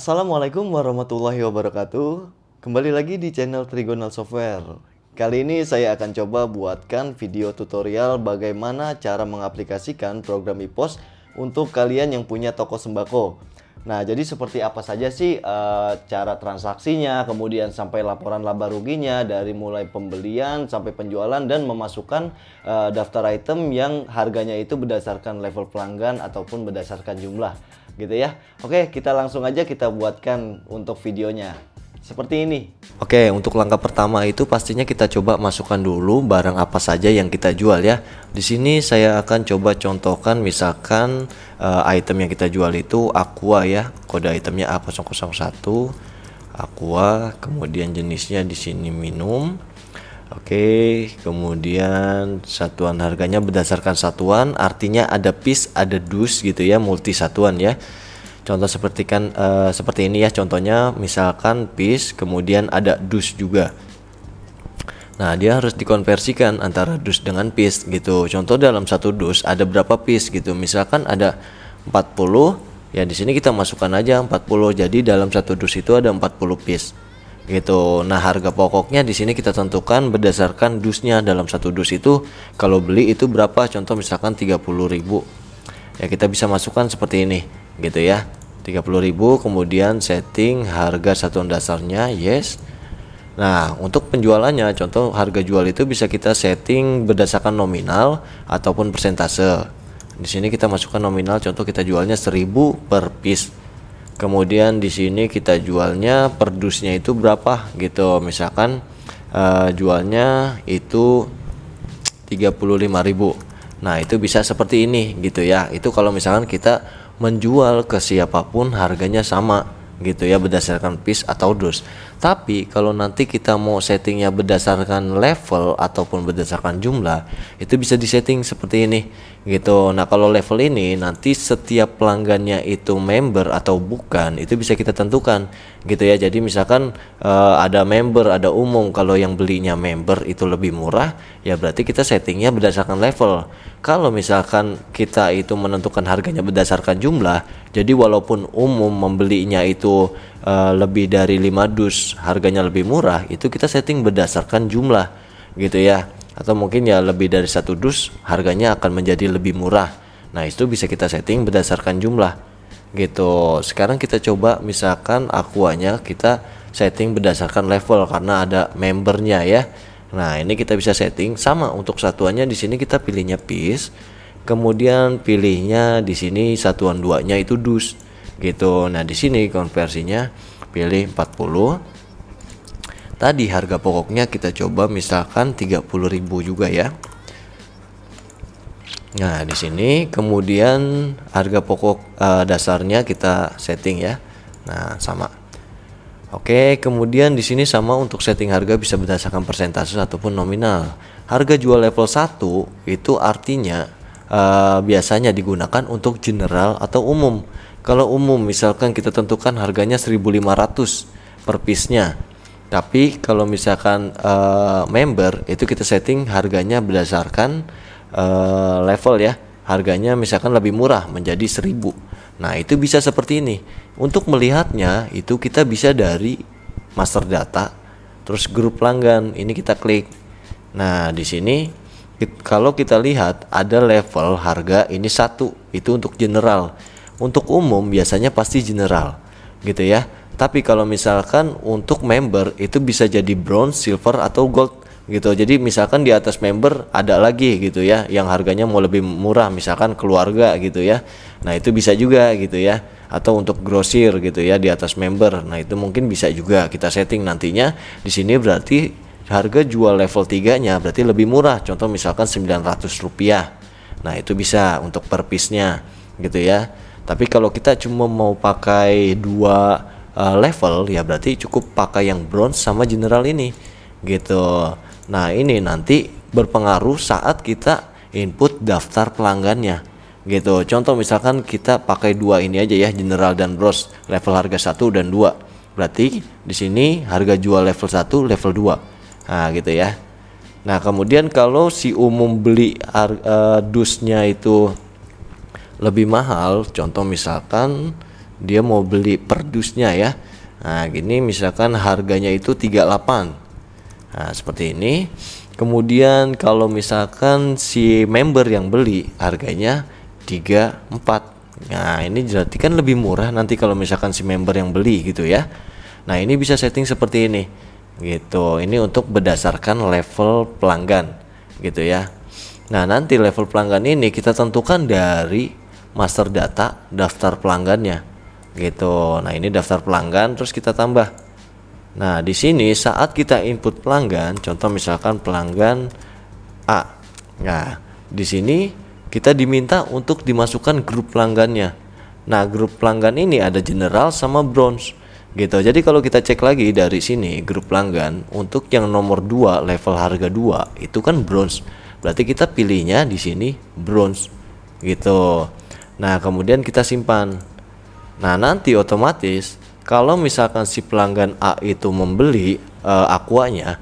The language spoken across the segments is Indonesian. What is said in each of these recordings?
Assalamualaikum warahmatullahi wabarakatuh. Kembali lagi di channel Trigonal Software. Kali ini saya akan coba buatkan video tutorial bagaimana cara mengaplikasikan program IPOS untuk kalian yang punya toko sembako. Nah, jadi seperti apa saja sih cara transaksinya, kemudian sampai laporan laba ruginya, dari mulai pembelian sampai penjualan dan memasukkan daftar item yang harganya itu berdasarkan level pelanggan ataupun berdasarkan jumlah. Gitu ya. Oke, kita langsung aja kita buatkan untuk videonya seperti ini. Oke, untuk langkah pertama itu pastinya kita coba masukkan dulu barang apa saja yang kita jual ya. Di sini saya akan coba contohkan misalkan item yang kita jual itu aqua ya. Kode itemnya A001 aqua, kemudian jenisnya di sini minum. Oke, kemudian satuan harganya berdasarkan satuan, artinya ada piece, ada dus gitu ya, multi satuan ya. Contoh seperti ini ya, contohnya misalkan piece, kemudian ada dus juga. Nah, dia harus dikonversikan antara dus dengan piece gitu. Contoh dalam satu dus ada berapa piece gitu. Misalkan ada 40, ya di sini kita masukkan aja 40. Jadi dalam satu dus itu ada 40 piece. Gitu. Nah, harga pokoknya di sini kita tentukan berdasarkan dusnya. Dalam satu dus itu kalau beli itu berapa? Contoh misalkan 30.000. Ya, kita bisa masukkan seperti ini gitu ya. 30.000, kemudian setting harga satuan dasarnya yes. Nah, untuk penjualannya contoh harga jual itu bisa kita setting berdasarkan nominal ataupun persentase. Di sini kita masukkan nominal, contoh kita jualnya 1.000 per piece. Kemudian di sini kita jualnya per dusnya itu berapa gitu. Misalkan jualnya itu 35.000. Nah, itu bisa seperti ini gitu ya. Itu kalau misalkan kita menjual ke siapapun harganya sama gitu ya, berdasarkan piece atau dus. Tapi kalau nanti kita mau settingnya berdasarkan level ataupun berdasarkan jumlah, itu bisa disetting seperti ini gitu. Nah, kalau level ini nanti setiap pelanggannya itu member atau bukan, itu bisa kita tentukan gitu ya. Jadi misalkan ada member, ada umum. Kalau yang belinya member itu lebih murah, ya berarti kita settingnya berdasarkan level. Kalau misalkan kita itu menentukan harganya berdasarkan jumlah, jadi walaupun umum membelinya itu lebih dari 5 dus harganya lebih murah, itu kita setting berdasarkan jumlah gitu ya. Atau mungkin ya lebih dari 1 dus harganya akan menjadi lebih murah. Nah, itu bisa kita setting berdasarkan jumlah gitu. Sekarang kita coba misalkan aquanya kita setting berdasarkan level karena ada membernya ya. Nah, ini kita bisa setting sama untuk satuannya. Di sini kita pilihnya piece, kemudian pilihnya di sini satuan duanya itu dus gitu. Nah, di sini konversinya pilih 40. Tadi harga pokoknya kita coba misalkan 30.000 juga ya. Nah, di sini kemudian harga pokok dasarnya kita setting ya. Nah, sama. Oke, kemudian di sini sama untuk setting harga bisa berdasarkan persentase ataupun nominal. Harga jual level 1 itu artinya biasanya digunakan untuk general atau umum. Kalau umum misalkan kita tentukan harganya 1.500 per piece-nya. Tapi kalau misalkan member itu kita setting harganya berdasarkan level ya. Harganya misalkan lebih murah menjadi 1.000. Nah, itu bisa seperti ini. Untuk melihatnya itu kita bisa dari master data, terus grup pelanggan. Ini kita klik. Nah, di sini kalau kita lihat ada level harga ini 1, itu untuk general. Untuk umum biasanya pasti general gitu ya. Tapi kalau misalkan untuk member itu bisa jadi bronze, silver atau gold gitu. Jadi misalkan di atas member ada lagi gitu ya yang harganya mau lebih murah, misalkan keluarga gitu ya. Nah, itu bisa juga gitu ya. Atau untuk grosir gitu ya di atas member. Nah, itu mungkin bisa juga kita setting nantinya. Di sini berarti harga jual level 3-nya berarti lebih murah. Contoh misalkan Rp900. Nah, itu bisa untuk per piece-nya gitu ya. Tapi kalau kita cuma mau pakai 2 level ya berarti cukup pakai yang bronze sama general ini gitu. Nah, ini nanti berpengaruh saat kita input daftar pelanggannya gitu. Contoh misalkan kita pakai 2 ini aja ya, general dan bronze, level harga 1 dan 2. Berarti di sini harga jual level 1, level 2. Nah, gitu ya. Nah, kemudian kalau si umum beli dusnya itu lebih mahal, contoh misalkan dia mau beli per dusnya ya. Nah gini misalkan harganya itu 38. Nah seperti ini. Kemudian kalau misalkan si member yang beli harganya 34. Nah ini berarti kan lebih murah nanti kalau misalkan si member yang beli gitu ya. Nah ini bisa setting seperti ini gitu. Ini untuk berdasarkan level pelanggan gitu ya. Nah nanti level pelanggan ini kita tentukan dari master data daftar pelanggannya gitu. Nah ini daftar pelanggan terus kita tambah. Nah di sini saat kita input pelanggan, contoh misalkan pelanggan A. Nah di sini kita diminta untuk dimasukkan grup pelanggannya. Nah grup pelanggan ini ada general sama bronze gitu. Jadi kalau kita cek lagi dari sini grup pelanggan untuk yang nomor 2 level harga 2 itu kan bronze. Berarti kita pilihnya di sini bronze gitu. Nah kemudian kita simpan. Nah nanti otomatis kalau misalkan si pelanggan A itu membeli aquanya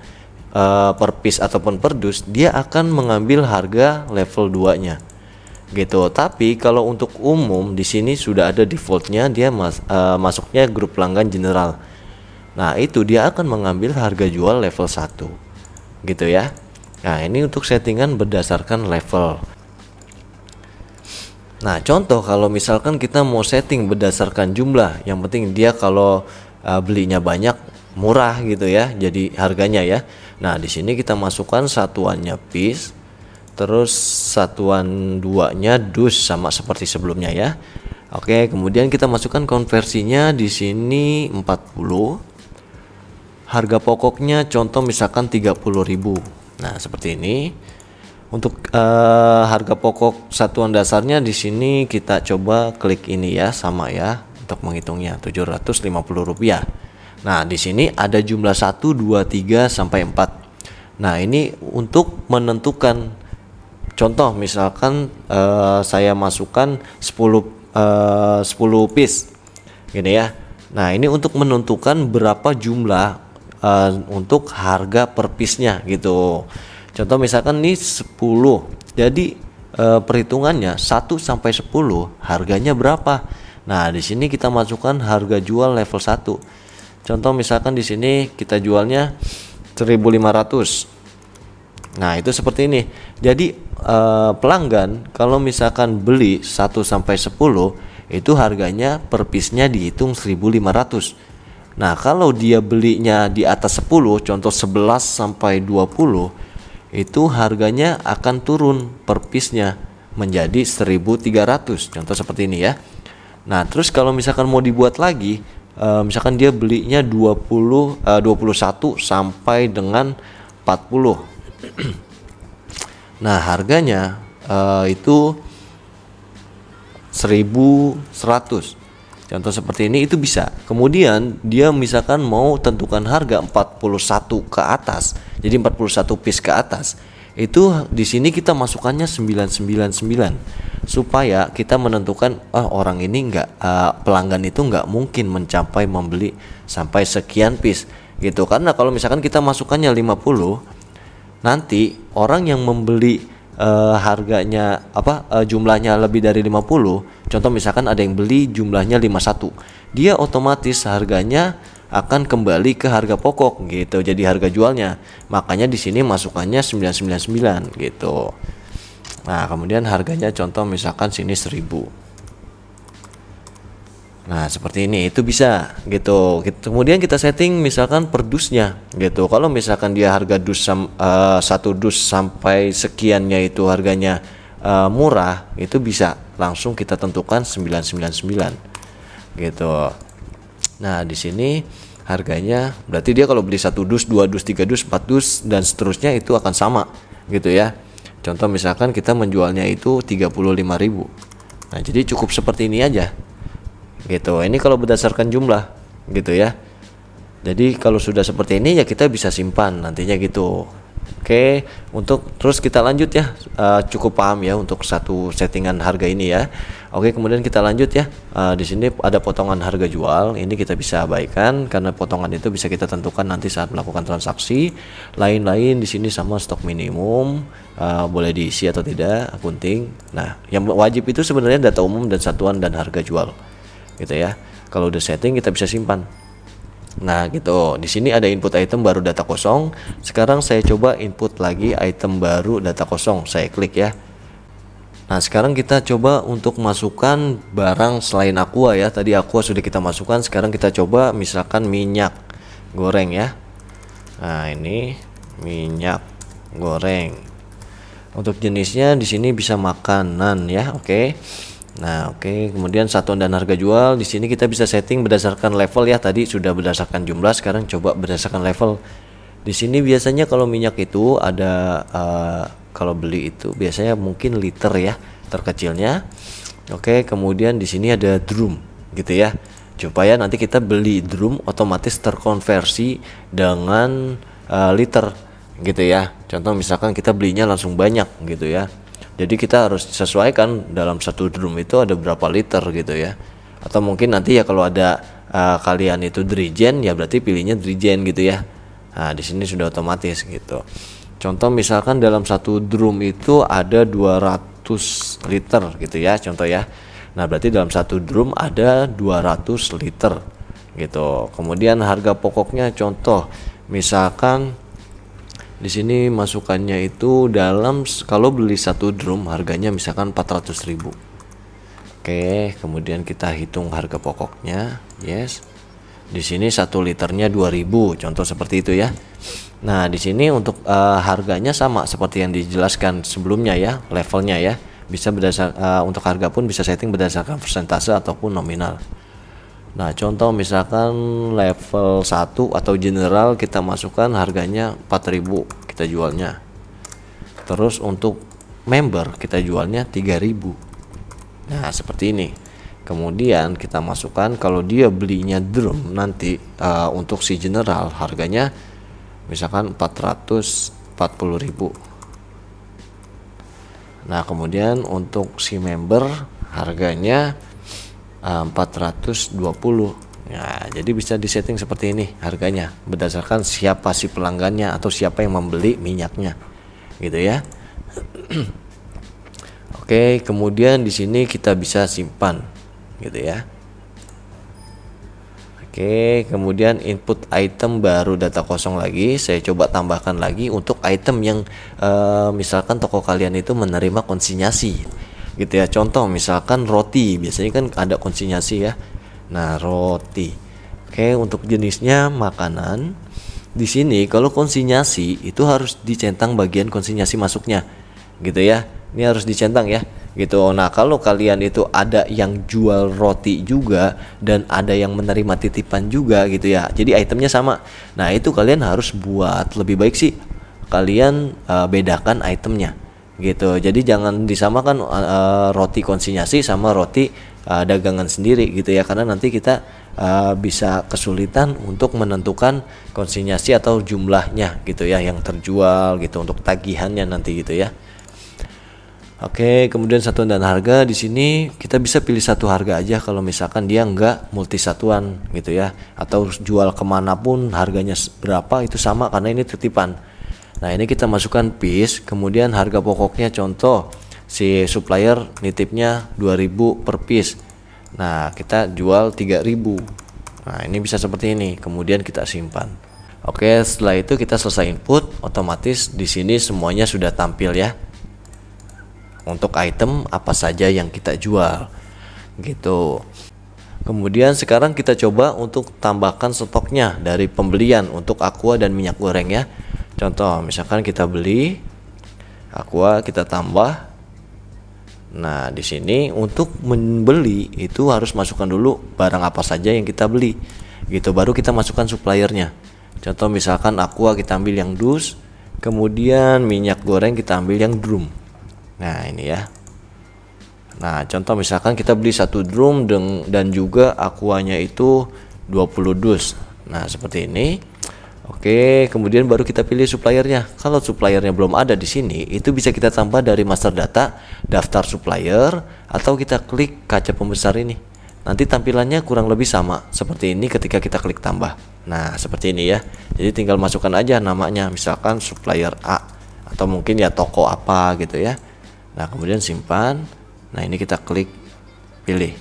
per piece ataupun per dus, dia akan mengambil harga level 2 nya gitu. Tapi kalau untuk umum di sini sudah ada defaultnya, dia masuknya grup pelanggan general. Nah itu dia akan mengambil harga jual level 1 gitu ya. Nah ini untuk settingan berdasarkan level. Nah contoh kalau misalkan kita mau setting berdasarkan jumlah, yang penting dia kalau belinya banyak murah gitu ya, jadi harganya ya. Nah di sini kita masukkan satuannya piece, terus satuan 2-nya dus sama seperti sebelumnya ya. Oke, kemudian kita masukkan konversinya di sini 40. Harga pokoknya contoh misalkan 30.000. Nah seperti ini. Untuk harga pokok satuan dasarnya di sini kita coba klik ini ya, sama ya untuk menghitungnya Rp750. Nah, di sini ada jumlah 1 2 3 sampai 4. Nah, ini untuk menentukan contoh misalkan saya masukkan 10 piece gini ya. Nah, ini untuk menentukan berapa jumlah untuk harga per piece-nya gitu. Contoh misalkan nih 10. Jadi perhitungannya 1 sampai 10 harganya berapa? Nah, di sini kita masukkan harga jual level 1. Contoh misalkan di sini kita jualnya 1.500. Nah, itu seperti ini. Jadi pelanggan kalau misalkan beli 1 sampai 10 itu harganya per piece-nya dihitung 1.500. Nah, kalau dia belinya di atas 10, contoh 11 sampai 20, itu harganya akan turun per piece-nya menjadi 1.300. Contoh seperti ini ya. Nah, terus kalau misalkan mau dibuat lagi, misalkan dia belinya 21 sampai dengan 40. Nah, harganya itu 1.100. Contoh seperti ini itu bisa. Kemudian dia misalkan mau tentukan harga 41 ke atas. Jadi 41 piece ke atas. Itu di sini kita masukkannya 999 supaya kita menentukan orang ini pelanggan itu nggak mungkin mencapai membeli sampai sekian piece gitu. Karena kalau misalkan kita masukkannya 50, nanti orang yang membeli harganya jumlahnya lebih dari 50, contoh misalkan ada yang beli jumlahnya 51, dia otomatis harganya akan kembali ke harga pokok gitu, jadi harga jualnya. Makanya di sini masukannya 999 gitu. Nah, kemudian harganya contoh misalkan sini 1.000. Nah seperti ini, itu bisa gitu. Kemudian kita setting misalkan per dusnya gitu. Kalau misalkan dia harga dus satu dus sampai sekiannya itu harganya murah, itu bisa langsung kita tentukan 999 gitu. Nah di sini harganya berarti dia kalau beli 1 dus, 2 dus, 3 dus, 4 dus dan seterusnya itu akan sama gitu ya. Contoh misalkan kita menjualnya itu 35.000. Nah jadi cukup seperti ini aja gitu. Ini kalau berdasarkan jumlah gitu ya. Jadi kalau sudah seperti ini ya kita bisa simpan nantinya gitu. Oke, untuk terus kita lanjut ya. Cukup paham ya untuk satu settingan harga ini ya. Oke, kemudian kita lanjut ya. Di sini ada potongan harga jual. Ini kita bisa abaikan karena potongan itu bisa kita tentukan nanti saat melakukan transaksi. Lain-lain di sini sama stok minimum, boleh diisi atau tidak, akunting. Nah, yang wajib itu sebenarnya data umum dan satuan dan harga jual. gitu ya. Kalau udah setting kita bisa simpan. Nah gitu, di sini ada input item baru data kosong. Sekarang saya coba input lagi item baru data kosong, saya klik ya. Nah sekarang kita coba untuk masukkan barang selain aqua ya. Tadi aqua sudah kita masukkan, sekarang kita coba misalkan minyak goreng ya. Nah ini minyak goreng. Untuk jenisnya di sini bisa makanan ya, oke. Nah, oke. Kemudian satuan dan harga jual di sini kita bisa setting berdasarkan level ya. Tadi sudah berdasarkan jumlah, sekarang coba berdasarkan level. Di sini biasanya kalau minyak itu ada kalau beli itu biasanya mungkin liter ya, terkecilnya. Oke, kemudian di sini ada drum gitu ya. Supaya nanti kita beli drum otomatis terkonversi dengan liter gitu ya. Contoh misalkan kita belinya langsung banyak gitu ya, jadi kita harus sesuaikan dalam satu drum itu ada berapa liter gitu ya. Atau mungkin nanti ya kalau ada kalian itu drigen ya berarti pilihnya drigen gitu ya. Nah di sini sudah otomatis gitu. Contoh misalkan dalam satu drum itu ada 200 liter gitu ya, contoh ya. Nah berarti dalam satu drum ada 200 liter gitu. Kemudian harga pokoknya contoh misalkan di sini masukannya itu dalam kalau beli satu drum harganya misalkan 400.000. Oke, kemudian kita hitung harga pokoknya. Yes. Di sini 1 liternya 2.000, contoh seperti itu ya. Nah, di sini untuk harganya sama seperti yang dijelaskan sebelumnya ya, levelnya ya. Bisa untuk harga pun bisa setting berdasarkan persentase ataupun nominal. Nah contoh misalkan level 1 atau general kita masukkan harganya 4.000 kita jualnya. Terus untuk member kita jualnya 3.000. Nah seperti ini. Kemudian kita masukkan kalau dia belinya drum nanti untuk si general harganya misalkan 440.000. Nah kemudian untuk si member harganya 420. Nah, jadi bisa disetting seperti ini harganya berdasarkan siapa si pelanggannya atau siapa yang membeli minyaknya, gitu ya. Oke, kemudian di sini kita bisa simpan, gitu ya. Oke, kemudian input item baru data kosong lagi. Saya coba tambahkan lagi untuk item yang misalkan toko kalian itu menerima konsinyasi. Gitu ya, contoh misalkan roti biasanya kan ada konsinyasi ya. Nah roti, oke, untuk jenisnya makanan. Di sini kalau konsinyasi itu harus dicentang bagian konsinyasi masuknya gitu ya, ini harus dicentang ya gitu. Nah kalau kalian itu ada yang jual roti juga dan ada yang menerima titipan juga gitu ya, jadi itemnya sama. Nah itu kalian harus buat lebih baik sih kalian bedakan itemnya gitu. Jadi jangan disamakan roti konsinyasi sama roti dagangan sendiri gitu ya, karena nanti kita bisa kesulitan untuk menentukan konsinyasi atau jumlahnya gitu ya yang terjual gitu untuk tagihannya nanti gitu ya. Oke, kemudian satuan dan harga di sini kita bisa pilih satu harga aja kalau misalkan dia enggak multi satuan gitu ya, atau jual kemanapun harganya berapa itu sama karena ini titipan. Nah ini kita masukkan piece, kemudian harga pokoknya contoh si supplier nitipnya 2.000 per piece. Nah kita jual 3.000. Nah ini bisa seperti ini, kemudian kita simpan. Oke, setelah itu kita selesai input, otomatis di sini semuanya sudah tampil ya. Untuk item apa saja yang kita jual gitu. Kemudian sekarang kita coba untuk tambahkan stoknya dari pembelian untuk aqua dan minyak goreng ya. Contoh misalkan kita beli aqua, kita tambah. Nah di sini untuk membeli itu harus masukkan dulu barang apa saja yang kita beli gitu, baru kita masukkan suppliernya. Contoh misalkan aqua kita ambil yang dus, kemudian minyak goreng kita ambil yang drum. Nah ini ya. Nah contoh misalkan kita beli satu drum dan juga aquanya itu 20 dus. Nah seperti ini. Oke, kemudian baru kita pilih suppliernya. Kalau suppliernya belum ada di sini, itu bisa kita tambah dari master data, daftar supplier, atau kita klik kaca pembesar ini. Nanti tampilannya kurang lebih sama seperti ini ketika kita klik tambah. Nah, seperti ini ya. Jadi tinggal masukkan aja namanya, misalkan supplier A atau mungkin ya toko apa gitu ya. Nah, kemudian simpan. Nah, ini kita klik pilih.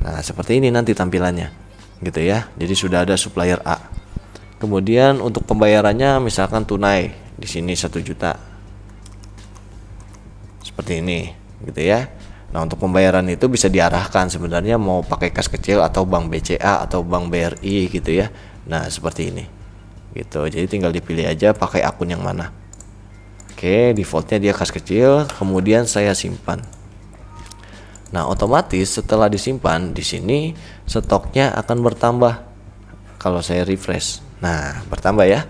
Nah, seperti ini nanti tampilannya, gitu ya. Jadi sudah ada supplier A. Kemudian untuk pembayarannya misalkan tunai, di sini 1 juta. Seperti ini, gitu ya. Nah, untuk pembayaran itu bisa diarahkan sebenarnya mau pakai kas kecil atau bank BCA atau bank BRI gitu ya. Nah, seperti ini. Gitu. Jadi tinggal dipilih aja pakai akun yang mana. Oke, defaultnya dia kas kecil, kemudian saya simpan. Nah, otomatis setelah disimpan di sini stoknya akan bertambah. Kalau saya refresh. Nah, bertambah ya.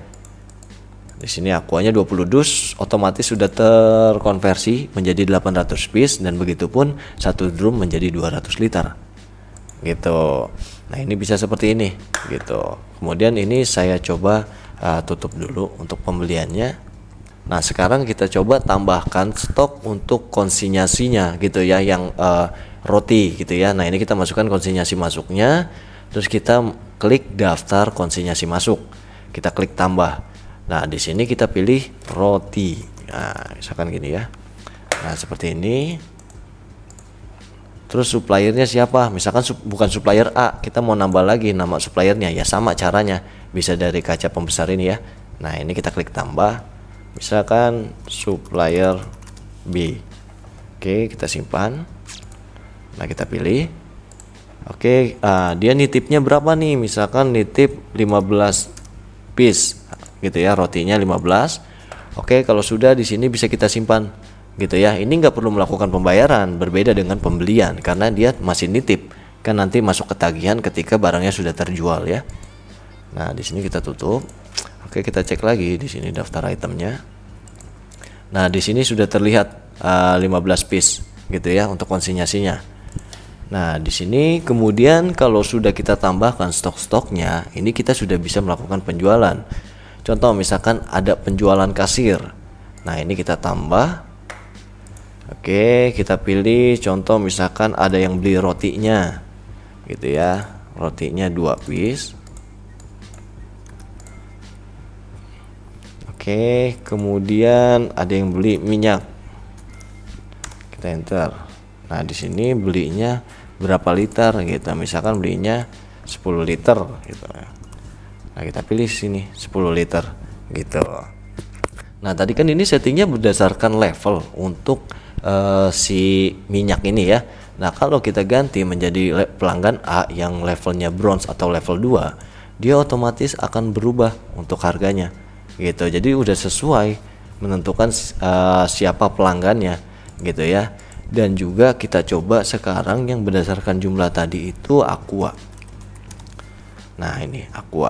Di sini aquanya 20 dus, otomatis sudah terkonversi menjadi 800 piece dan begitupun satu drum menjadi 200 liter. Gitu. Nah, ini bisa seperti ini gitu. Kemudian ini saya coba tutup dulu untuk pembeliannya. Nah, sekarang kita coba tambahkan stok untuk konsinyasinya gitu ya, yang roti gitu ya. Nah, ini kita masukkan konsinyasi masuknya, terus kita klik daftar konsinyasi masuk. Kita klik tambah. Nah, di sini kita pilih roti. Nah, misalkan gini ya. Nah, seperti ini. Terus suppliernya siapa? Misalkan bukan supplier A, kita mau nambah lagi nama suppliernya, ya sama caranya. Bisa dari kaca pembesar ini ya. Nah, ini kita klik tambah. Misalkan supplier B. Oke, kita simpan. Nah, kita pilih. Oke, dia nitipnya berapa nih? Misalkan nitip 15 piece gitu ya, rotinya 15. Oke, kalau sudah di sini bisa kita simpan gitu ya. Ini nggak perlu melakukan pembayaran, berbeda dengan pembelian karena dia masih nitip. Kan nanti masuk ketagihan ketika barangnya sudah terjual ya. Nah, di sini kita tutup. Oke, kita cek lagi di sini daftar itemnya. Nah, di sini sudah terlihat 15 piece gitu ya untuk konsinyasinya. Nah, di sini kemudian kalau sudah kita tambahkan stok-stoknya, ini kita sudah bisa melakukan penjualan. Contoh misalkan ada penjualan kasir. Nah, ini kita tambah. Oke, kita pilih contoh misalkan ada yang beli rotinya. Gitu ya. Rotinya 2 piece. Oke, kemudian ada yang beli minyak. Kita enter. Nah, di sini belinya berapa liter gitu. Misalkan belinya 10 liter gitu. Nah, kita pilih sini 10 liter gitu. Nah, tadi kan ini settingnya berdasarkan level untuk si minyak ini ya. Nah, kalau kita ganti menjadi pelanggan A yang levelnya bronze atau level 2, dia otomatis akan berubah untuk harganya gitu. Jadi udah sesuai menentukan siapa pelanggannya gitu ya. Dan juga kita coba sekarang yang berdasarkan jumlah tadi itu aqua. Nah, ini aqua.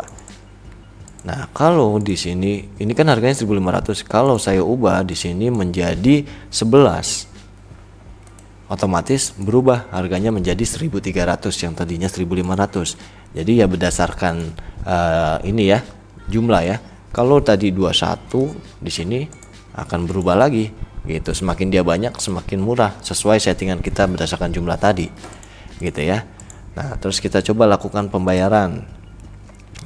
Nah, kalau di sini ini kan harganya 1.500. Kalau saya ubah di sini menjadi 11, otomatis berubah harganya menjadi 1.300 yang tadinya 1.500. Jadi ya berdasarkan ini ya, jumlah ya. Kalau tadi 21 di sini akan berubah lagi gitu. Semakin dia banyak semakin murah sesuai settingan kita berdasarkan jumlah tadi gitu ya. Nah, terus kita coba lakukan pembayaran.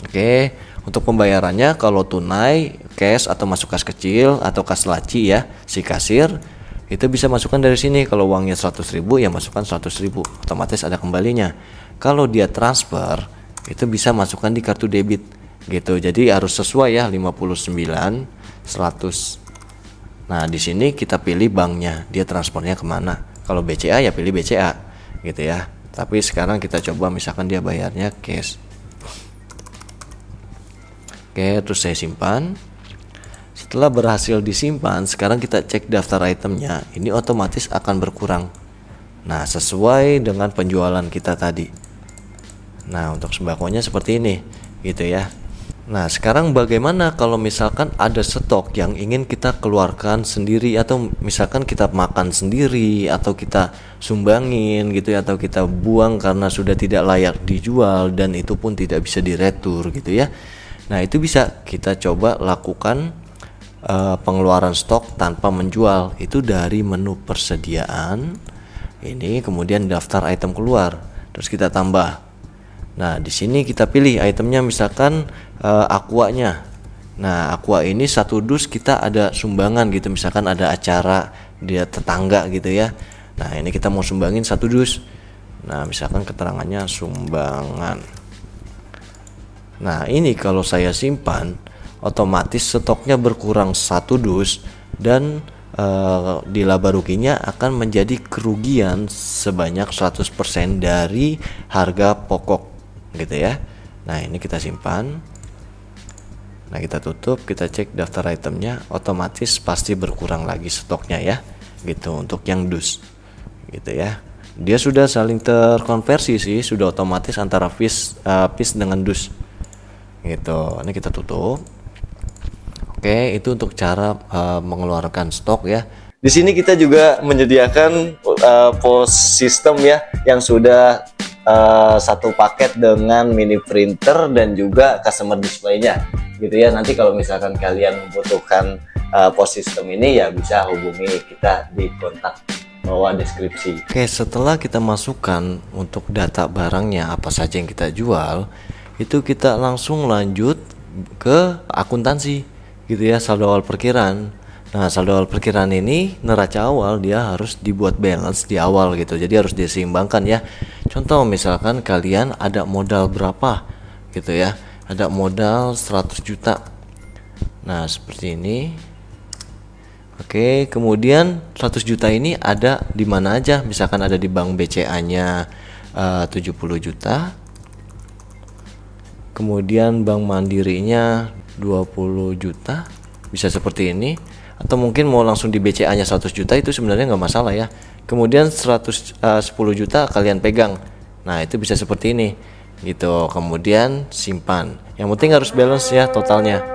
Oke, untuk pembayarannya kalau tunai, cash atau masuk kas kecil atau kas laci ya, si kasir itu bisa masukkan dari sini. Kalau uangnya 100.000 ya masukkan 100.000, otomatis ada kembalinya. Kalau dia transfer itu bisa masukkan di kartu debit gitu. Jadi harus sesuai ya, 59 100. Nah, di sini kita pilih banknya, dia transfernya kemana. Kalau BCA ya pilih BCA gitu ya. Tapi sekarang kita coba misalkan dia bayarnya cash. Oke, terus saya simpan. Setelah berhasil disimpan, sekarang kita cek daftar itemnya. Ini otomatis akan berkurang. Nah, sesuai dengan penjualan kita tadi. Nah, untuk sembakonya seperti ini gitu ya. Nah, sekarang bagaimana kalau misalkan ada stok yang ingin kita keluarkan sendiri, atau misalkan kita makan sendiri, atau kita sumbangin gitu ya, atau kita buang karena sudah tidak layak dijual dan itu pun tidak bisa diretur gitu ya. Nah, itu bisa kita coba lakukan pengeluaran stok tanpa menjual. Itu dari menu persediaan ini, kemudian daftar item keluar, terus kita tambah. Nah, di sini kita pilih itemnya misalkan aquanya. Nah, aqua ini satu dus kita ada sumbangan gitu, misalkan ada acara dia tetangga gitu ya. Nah, ini kita mau sumbangin satu dus Nah, misalkan keterangannya sumbangan. Nah, ini kalau saya simpan, otomatis stoknya berkurang 1 dus dan di laba ruginya akan menjadi kerugian sebanyak 100% dari harga pokok gitu ya. Nah, ini kita simpan. Nah, kita tutup, kita cek daftar itemnya, otomatis pasti berkurang lagi stoknya ya. Gitu untuk yang dus. Gitu ya. Dia sudah saling terkonversi sih, sudah otomatis antara piece dengan dus. Gitu. Ini kita tutup. Oke, itu untuk cara mengeluarkan stok ya. Di sini kita juga menyediakan pos system ya, yang sudah satu paket dengan mini printer dan juga customer display-nya, gitu ya. Nanti kalau misalkan kalian membutuhkan pos system ini ya bisa hubungi kita di kontak bawah deskripsi. Oke, setelah kita masukkan untuk data barangnya apa saja yang kita jual, itu kita langsung lanjut ke akuntansi. Gitu ya, saldo awal perkiraan. Nah, saldo awal perkiraan ini neraca awal dia harus dibuat balance di awal gitu. Jadi harus diseimbangkan ya. Contoh misalkan kalian ada modal berapa gitu ya. Ada modal 100 juta. Nah, seperti ini. Oke, kemudian 100 juta ini ada di mana aja? Misalkan ada di bank BCA-nya 70 juta. Kemudian bank mandirinya 20 juta, bisa seperti ini. Atau mungkin mau langsung di BCA nya 100 juta itu sebenarnya nggak masalah ya. Kemudian 10 juta kalian pegang, nah itu bisa seperti ini gitu. Kemudian simpan, yang penting harus balance ya totalnya.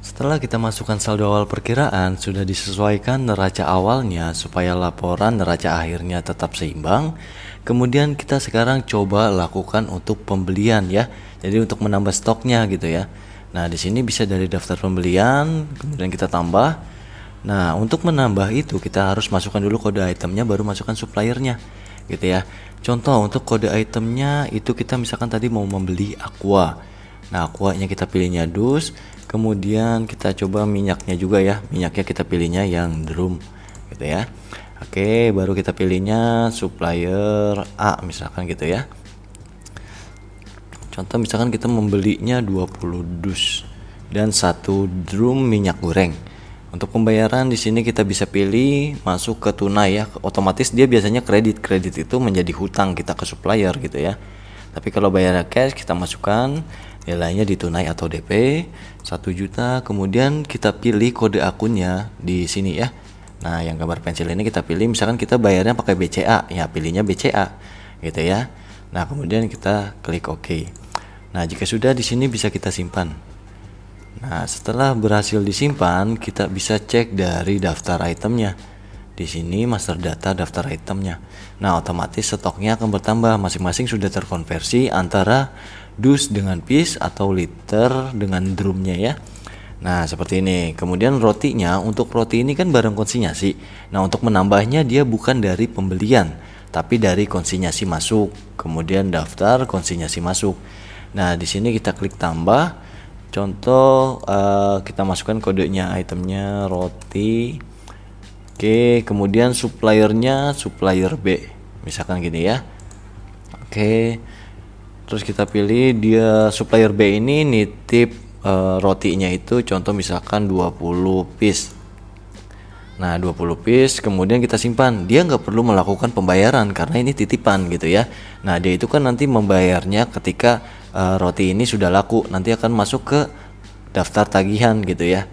Setelah kita masukkan saldo awal perkiraan, sudah disesuaikan neraca awalnya supaya laporan neraca akhirnya tetap seimbang. Kemudian kita sekarang coba lakukan untuk pembelian ya. Jadi untuk menambah stoknya gitu ya. Nah, di sini bisa dari daftar pembelian, kemudian kita tambah. Nah, untuk menambah itu kita harus masukkan dulu kode itemnya, baru masukkan suppliernya, gitu ya. Contoh untuk kode itemnya itu kita misalkan tadi mau membeli aqua. Nah, aquanya kita pilihnya dus, kemudian kita coba minyaknya juga ya. Minyaknya kita pilihnya yang drum, gitu ya. Oke, baru kita pilihnya supplier A misalkan gitu ya. Contoh misalkan kita membelinya 20 dus dan 1 drum minyak goreng. Untuk pembayaran di sini kita bisa pilih masuk ke tunai ya. Otomatis dia biasanya kredit. Kredit itu menjadi hutang kita ke supplier gitu ya. Tapi kalau bayar cash kita masukkan nilainya di tunai atau DP 1 juta. Kemudian kita pilih kode akunnya di sini ya. Nah, yang gambar pensil ini kita pilih, misalkan kita bayarnya pakai BCA, ya pilihnya BCA gitu ya. Nah, kemudian kita klik OK. Nah, jika sudah di sini bisa kita simpan. Nah, setelah berhasil disimpan, kita bisa cek dari daftar itemnya. Di sini master data daftar itemnya. Nah, otomatis stoknya akan bertambah. Masing-masing sudah terkonversi antara dus dengan piece atau liter dengan drumnya ya. Nah, seperti ini. Kemudian rotinya, untuk roti ini kan barang konsinyasi. Nah, untuk menambahnya dia bukan dari pembelian, tapi dari konsinyasi masuk. Kemudian daftar konsinyasi masuk. Nah, di sini kita klik tambah. Contoh kita masukkan kodenya, itemnya roti. Oke, kemudian suppliernya supplier B. Misalkan gini ya. Oke. Terus kita pilih dia supplier B ini nitip rotinya itu contoh misalkan 20 piece. Nah, 20 piece kemudian kita simpan. Dia nggak perlu melakukan pembayaran karena ini titipan gitu ya. Nah, dia itu kan nanti membayarnya ketika roti ini sudah laku, nanti akan masuk ke daftar tagihan gitu ya.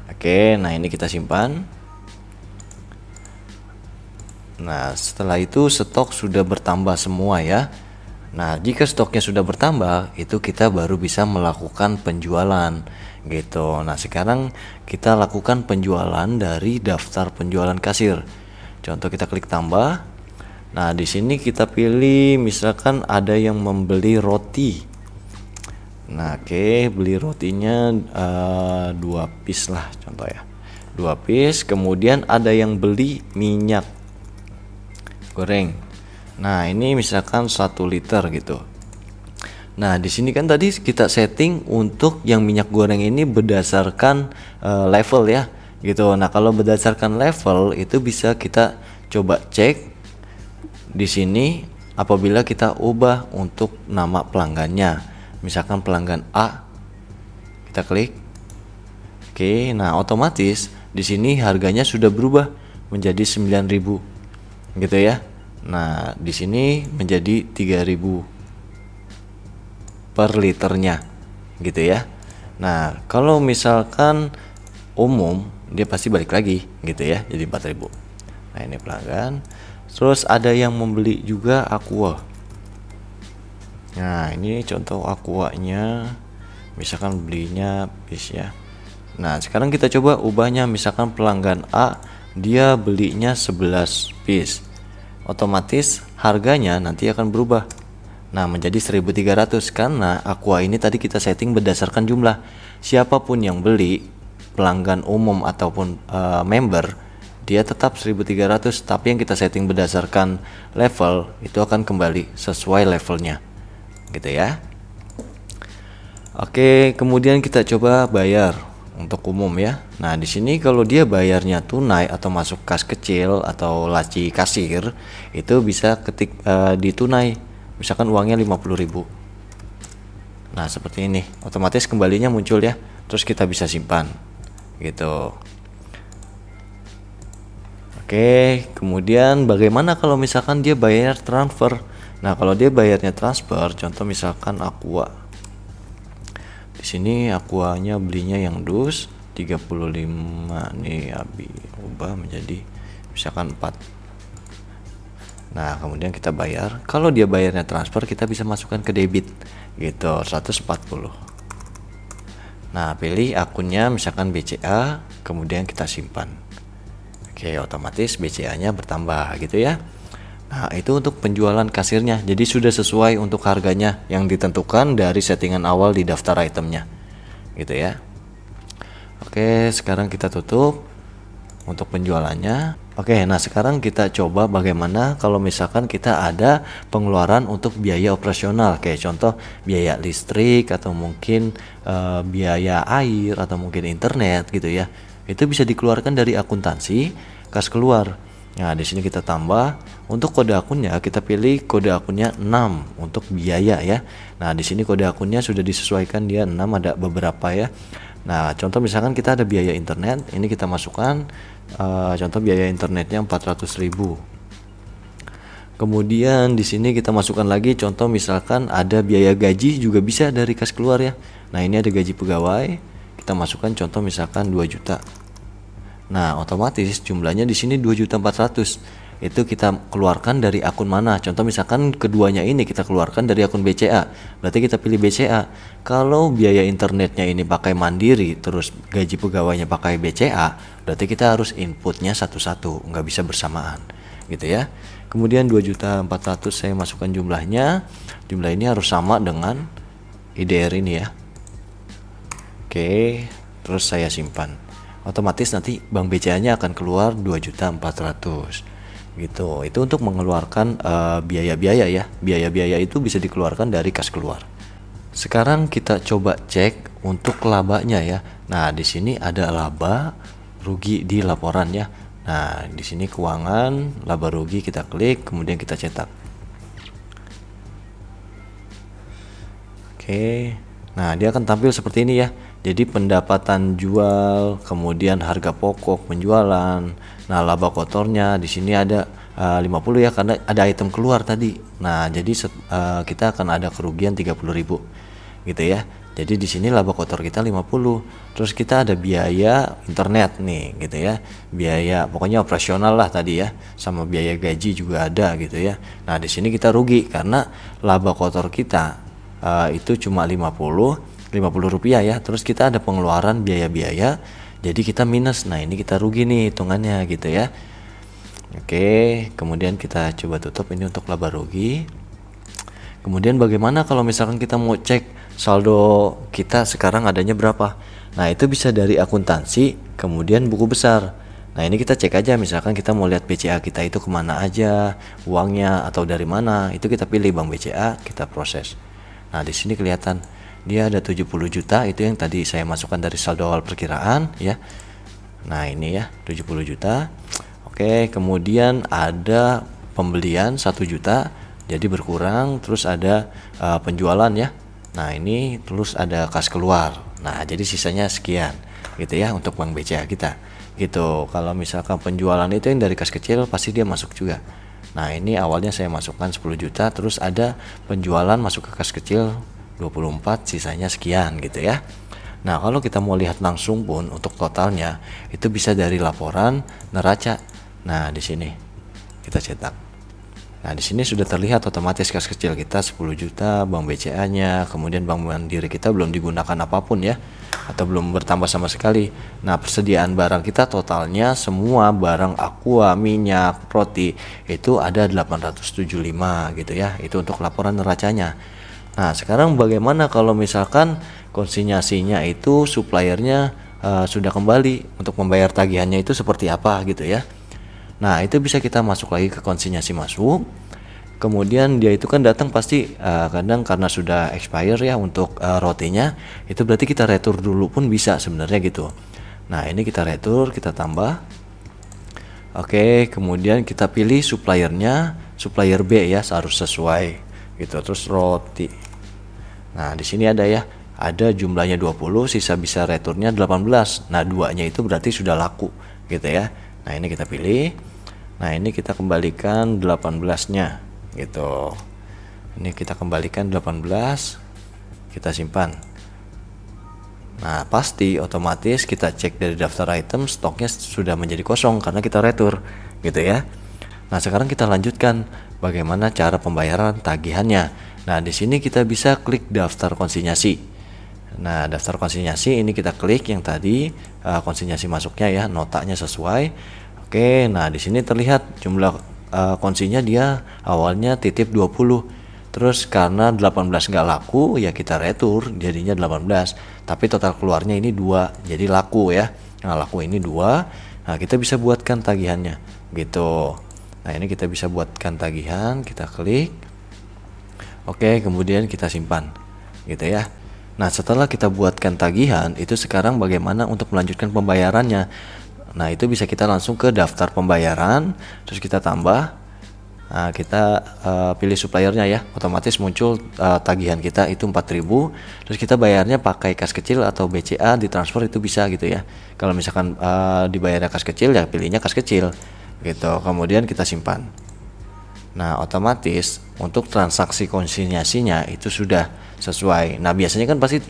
Oke, nah ini kita simpan. Nah, setelah itu stok sudah bertambah semua ya. Nah, jika stoknya sudah bertambah, itu kita baru bisa melakukan penjualan gitu. Nah, sekarang kita lakukan penjualan dari daftar penjualan kasir. Contoh kita klik tambah. Nah, di sini kita pilih misalkan ada yang membeli roti. Nah, oke, beli rotinya 2 piece lah contoh ya. 2 piece, kemudian ada yang beli minyak goreng. Nah, ini misalkan 1 liter gitu. Nah, di sini kan tadi kita setting untuk yang minyak goreng ini berdasarkan level ya, gitu. Nah, kalau berdasarkan level itu bisa kita coba cek di sini apabila kita ubah untuk nama pelanggannya. Misalkan pelanggan A, kita klik. Oke, nah otomatis di sini harganya sudah berubah menjadi 9.000 gitu ya. Nah, di sini menjadi 3.000 per liternya gitu ya. Nah, kalau misalkan umum dia pasti balik lagi gitu ya, jadi 4.000. Nah, ini pelanggan. Terus ada yang membeli juga Aqua. Nah, ini contoh Aquanya, misalkan belinya bis ya. Nah, sekarang kita coba ubahnya, misalkan pelanggan A dia belinya 11 piece. Otomatis harganya nanti akan berubah. Nah, menjadi 1.300 karena Aqua ini tadi kita setting berdasarkan jumlah. Siapapun yang beli, pelanggan umum ataupun member, dia tetap 1.300, tapi yang kita setting berdasarkan level itu akan kembali sesuai levelnya. Gitu ya. Oke, kemudian kita coba bayar untuk umum ya. Nah, di sini kalau dia bayarnya tunai atau masuk kas kecil atau laci kasir, itu bisa ketik di tunai. Misalkan uangnya 50.000. Nah, seperti ini. Otomatis kembalinya muncul ya. Terus kita bisa simpan. Gitu. Oke, kemudian bagaimana kalau misalkan dia bayar transfer? Nah, kalau dia bayarnya transfer, contoh misalkan Aqua. Di sini Aquanya belinya yang dus 35 nih, Abi ubah menjadi misalkan 4. Nah, kemudian kita bayar. Kalau dia bayarnya transfer, kita bisa masukkan ke debit gitu, 140. Nah, pilih akunnya misalkan BCA, kemudian kita simpan. Oke, otomatis BCA-nya bertambah gitu ya. Nah, itu untuk penjualan kasirnya. Jadi sudah sesuai untuk harganya yang ditentukan dari settingan awal di daftar itemnya. Gitu ya. Oke, sekarang kita tutup untuk penjualannya. Oke, nah sekarang kita coba bagaimana kalau misalkan kita ada pengeluaran untuk biaya operasional. Kayak contoh biaya listrik atau mungkin biaya air atau mungkin internet gitu ya. Itu bisa dikeluarkan dari akuntansi kas keluar. Nah, di sini kita tambah untuk kode akunnya, kita pilih kode akunnya 6 untuk biaya ya. Nah, di sini kode akunnya sudah disesuaikan, dia 6, ada beberapa ya. Nah, contoh misalkan kita ada biaya internet, ini kita masukkan contoh biaya internetnya 400.000. Kemudian di sini kita masukkan lagi contoh misalkan ada biaya gaji juga bisa dari kas keluar ya. Nah, ini ada gaji pegawai, kita masukkan contoh misalkan 2 juta. Nah, otomatis jumlahnya di sini 2.400.000. Itu kita keluarkan dari akun mana? Contoh misalkan keduanya ini kita keluarkan dari akun BCA. Berarti kita pilih BCA. Kalau biaya internetnya ini pakai Mandiri, terus gaji pegawainya pakai BCA, berarti kita harus inputnya satu-satu, nggak bisa bersamaan. Gitu ya. Kemudian 2.400.000 saya masukkan jumlahnya. Jumlah ini harus sama dengan IDR ini ya. Oke, terus saya simpan. Otomatis nanti bank BCA-nya akan keluar 2.400.000 gitu. Itu untuk mengeluarkan biaya-biaya ya. Biaya-biaya itu bisa dikeluarkan dari kas keluar. Sekarang kita coba cek untuk labanya ya. Nah, di sini ada laba rugi di laporan ya. Nah, di sini keuangan, laba rugi kita klik, kemudian kita cetak. Oke. Nah, dia akan tampil seperti ini ya. Jadi pendapatan jual, kemudian harga pokok penjualan. Nah, laba kotornya di sini ada 50 ya karena ada item keluar tadi. Nah, jadi kita akan ada kerugian 30.000 gitu ya. Jadi di sini laba kotor kita 50. Terus kita ada biaya internet nih gitu ya. Biaya pokoknya operasional lah tadi ya. Sama biaya gaji juga ada gitu ya. Nah, di sini kita rugi karena laba kotor kita itu cuma 50 rupiah ya. Terus kita ada pengeluaran biaya-biaya, jadi kita minus. Nah, ini kita rugi nih hitungannya gitu ya. Oke, kemudian kita coba tutup ini untuk laba rugi. Kemudian bagaimana kalau misalkan kita mau cek saldo kita sekarang adanya berapa? Nah, itu bisa dari akuntansi, kemudian buku besar. Nah, ini kita cek aja, misalkan kita mau lihat BCA kita itu kemana aja uangnya atau dari mana, itu kita pilih bank BCA, kita proses. Nah, di sini kelihatan dia ada 70 juta, itu yang tadi saya masukkan dari saldo awal perkiraan ya. Nah, ini ya 70 juta. Oke, kemudian ada pembelian 1 juta. jadi berkurang, terus ada penjualan ya. Nah ini terus ada kas keluar. Nah jadi sisanya sekian gitu ya untuk bank BCA kita gitu. Kalau misalkan penjualan itu yang dari kas kecil pasti dia masuk juga. Nah ini awalnya saya masukkan 10 juta, terus ada penjualan masuk ke kas kecil 24, sisanya sekian gitu ya. Nah kalau kita mau lihat langsung pun untuk totalnya itu bisa dari laporan neraca. Nah di sini kita cetak. Nah di sini sudah terlihat otomatis kas kecil kita 10 juta, bank BCA-nya, kemudian bank mandiri kita belum digunakan apapun ya, atau belum bertambah sama sekali. Nah persediaan barang kita totalnya semua barang aqua, minyak, roti itu ada 875 gitu ya. Itu untuk laporan neracanya. Nah sekarang bagaimana kalau misalkan konsinyasinya itu suppliernya sudah kembali, untuk membayar tagihannya itu seperti apa gitu ya. Nah itu bisa kita masuk lagi ke konsinyasi masuk. Kemudian dia itu kan datang pasti kadang karena sudah expire ya untuk rotinya, itu berarti kita retur dulu pun bisa sebenarnya gitu. Nah ini kita retur, kita tambah. Oke, kemudian kita pilih suppliernya, supplier B ya, harus sesuai gitu. Terus roti. Nah di sini ada ya, ada jumlahnya 20, sisa bisa returnya 18. Nah duanya itu berarti sudah laku gitu ya. Nah ini kita pilih. Nah ini kita kembalikan 18-nya gitu. Ini kita kembalikan 18, kita simpan. Nah pasti otomatis kita cek dari daftar item, stoknya sudah menjadi kosong karena kita retur gitu ya. Nah sekarang kita lanjutkan bagaimana cara pembayaran tagihannya. Nah di sini kita bisa klik daftar konsinyasi. Nah daftar konsinyasi ini kita klik yang tadi konsinyasi masuknya ya, notanya sesuai. Oke, nah di sini terlihat jumlah konsinya dia awalnya titip 20. Terus karena 18 nggak laku ya kita retur jadinya 18. Tapi total keluarnya ini 2, jadi laku ya. Nah laku ini 2. Nah kita bisa buatkan tagihannya gitu. Nah ini kita bisa buatkan tagihan, kita klik. Oke, kemudian kita simpan gitu ya. Nah setelah kita buatkan tagihan, itu sekarang bagaimana untuk melanjutkan pembayarannya. Nah itu bisa kita langsung ke daftar pembayaran, terus kita tambah. Nah kita pilih suppliernya ya, otomatis muncul tagihan kita itu 4.000. Terus kita bayarnya pakai kas kecil atau BCA ditransfer itu bisa gitu ya. Kalau misalkan dibayarnya kas kecil ya pilihnya kas kecil gitu. Kemudian kita simpan. Nah otomatis untuk transaksi konsinyasinya itu sudah sesuai. Nah biasanya kan pasti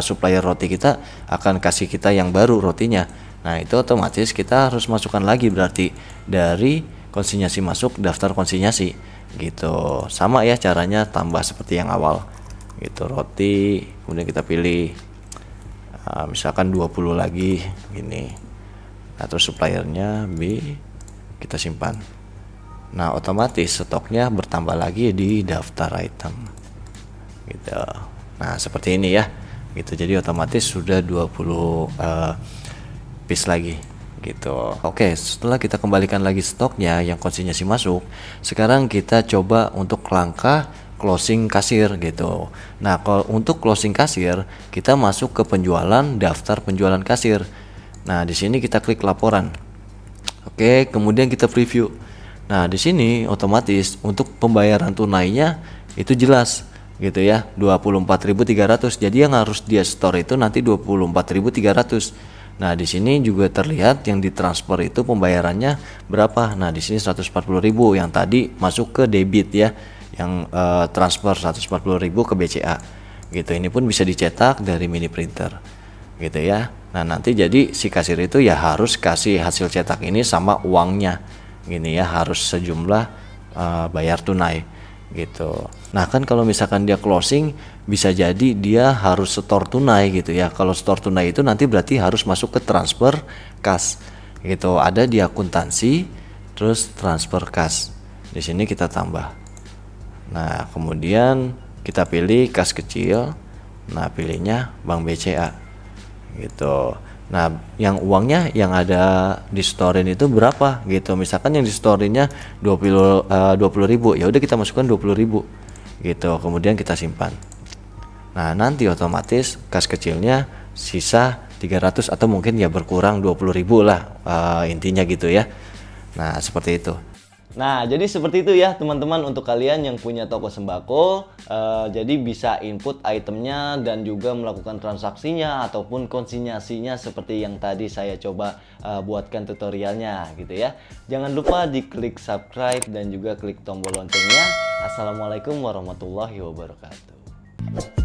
supplier roti kita akan kasih kita yang baru rotinya. Nah itu otomatis kita harus masukkan lagi berarti dari konsinyasi masuk daftar konsinyasi gitu. Sama ya caranya, tambah seperti yang awal gitu, roti, kemudian kita pilih misalkan 20 lagi gini. Nah terus suppliernya B, kita simpan. Nah otomatis stoknya bertambah lagi di daftar item gitu. Nah seperti ini ya gitu, jadi otomatis sudah 20 piece lagi gitu. Oke, setelah kita kembalikan lagi stoknya yang konsinyasi masuk, sekarang kita coba untuk langkah closing kasir gitu. Nah kalau untuk closing kasir kita masuk ke penjualan, daftar penjualan kasir. Nah di sini kita klik laporan. Oke, kemudian kita preview. Nah di sini otomatis untuk pembayaran tunainya itu jelas gitu ya, 24.300. Jadi yang harus dia store itu nanti 24.300. Nah di sini juga terlihat yang ditransfer itu pembayarannya berapa. Nah di sini 140.000 yang tadi masuk ke debit ya, yang transfer 140.000 ke BCA gitu. Ini pun bisa dicetak dari mini printer gitu ya. Nah nanti jadi si kasir itu ya harus kasih hasil cetak ini sama uangnya gini ya, harus sejumlah bayar tunai gitu. Nah kan kalau misalkan dia closing bisa jadi dia harus store tunai gitu ya. Kalau store tunai itu nanti berarti harus masuk ke transfer kas gitu. Ada di akuntansi terus transfer kas. Di sini kita tambah. Nah kemudian kita pilih kas kecil. Nah pilihnya bank BCA gitu. Nah yang uangnya yang ada di storein itu berapa gitu. Misalkan yang di storinnya 20.000, ya udah kita masukkan 20.000 gitu. Kemudian kita simpan. Nah nanti otomatis kas kecilnya sisa 300 atau mungkin ya berkurang 20.000 lah intinya gitu ya. Nah seperti itu. Nah, jadi seperti itu ya teman-teman untuk kalian yang punya toko sembako. Jadi bisa input itemnya dan juga melakukan transaksinya ataupun konsinyasinya seperti yang tadi saya coba buatkan tutorialnya gitu ya. Jangan lupa diklik subscribe dan juga klik tombol loncengnya. Assalamualaikum warahmatullahi wabarakatuh.